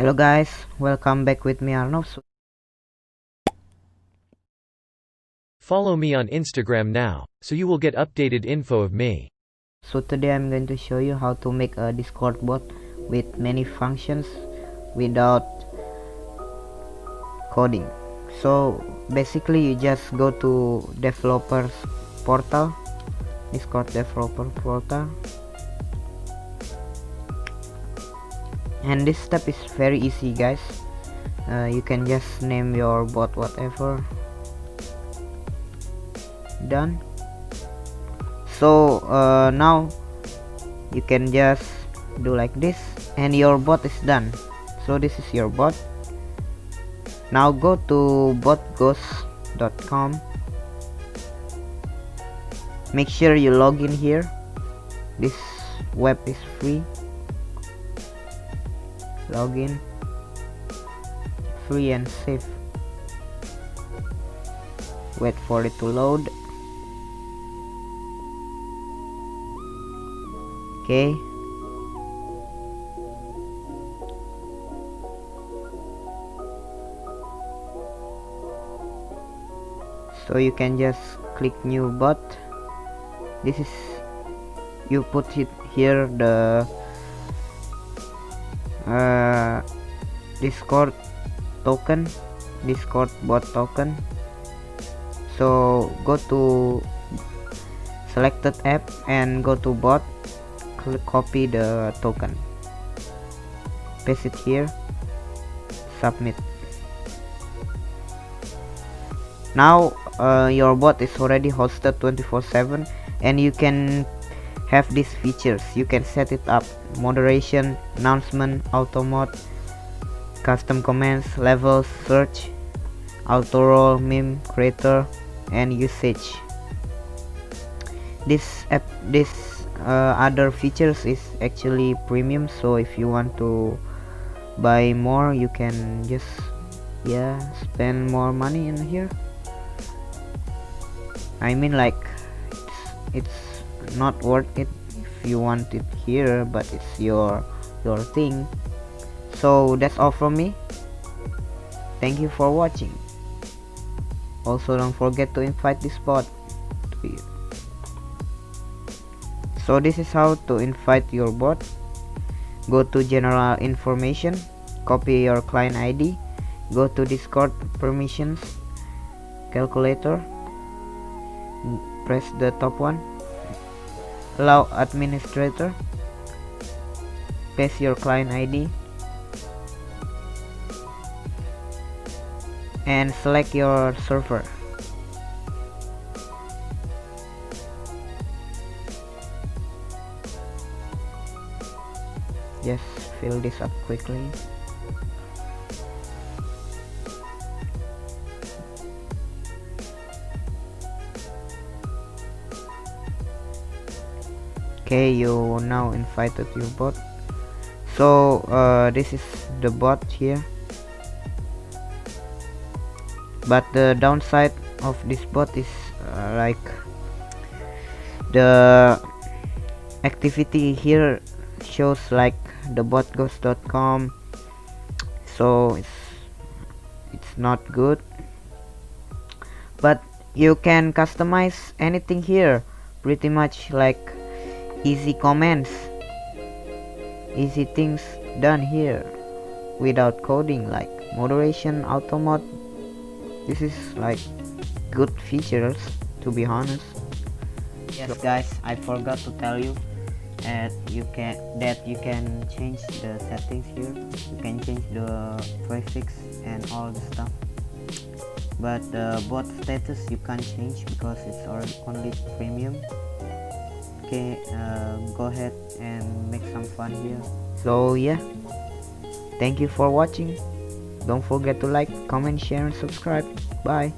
Hello guys, welcome back with me Arlnov. Follow me on Instagram now, so you will get updated info of me. So today I'm going to show you how to make a Discord bot with many functions without coding. So basically you just go to developers portal, Discord developer portal, and this step is very easy guys. You can just name your bot whatever. Done. So now you can just do like this and your bot is done. So this is your bot. Now go to botghost.com. make sure you log in here. This web is free. Login, free and safe. Wait for it to load. Okay, so you can just click new bot. This is, you put it here, the Discord token, Discord bot token. So go to selected app and go to bot, copy the token, paste it here, submit. Now your bot is already hosted 24/7 and you can have these features. You can set it up: moderation, announcement, auto mode, custom commands, levels, search, auto role, meme creator, and usage. This other features is actually premium, so if you want to buy more you can just spend more money in here. I mean, like, it's not worth it if you want it here, but it's your thing. So that's all from me. Thank you for watching. Also don't forget to invite this bot to you. So this is how to invite your bot. Go to general information, copy your client ID, go to Discord permissions, calculator, press the top one, allow administrator, paste your client ID and select your server. Just fill this up quickly. Okay, you now invited your bot. So this is the bot here, but the downside of this bot is like the activity here shows like the botghost.com, so it's not good. But you can customize anything here, pretty much like easy comments, easy things done here without coding, like moderation, auto mode. This is like good features, to be honest. Yes guys, I forgot to tell you that you can change the settings here. You can change the prefix and all the stuff, but the bot status you can't change because it's only premium. Okay, go ahead and make some fun here. So yeah, thank you for watching. Don't forget to like, comment, share and subscribe. Bye.